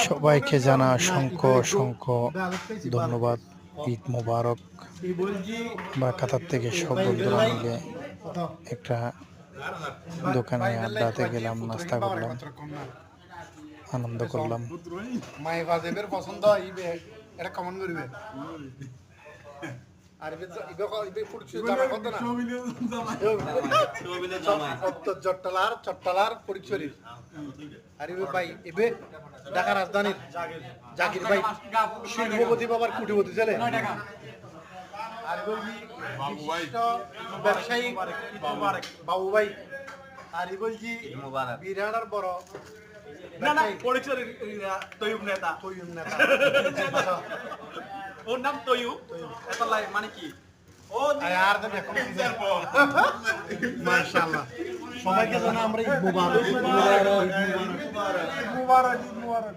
সবাইকে জানা অসংখ্য অসংখ্য ধন্যবাদ। ঈদ মোবারক। আমরা কাতার থেকে সব বন্ধুরা মিলে একটা দোকানে আড্ডাতে গেলাম, নাস্তা করলাম, আনন্দ করলাম। পছন্দ এটা কমন করবে আর চট্টলার পরিচয় আর ভাই এবে ঢাকা রাজধানীর জাকির ভাই শিল্পপতি বাবার কুটিপতি ছেলে আর ব্যবসায়ী বাবু ভাই আর বলছি বিরাট বড় ওর নাম তৈয়ুব এত মানে কি মাশাআল্লাহ সবাইকে জানা আমরা ঈদ মুবারক মুবারক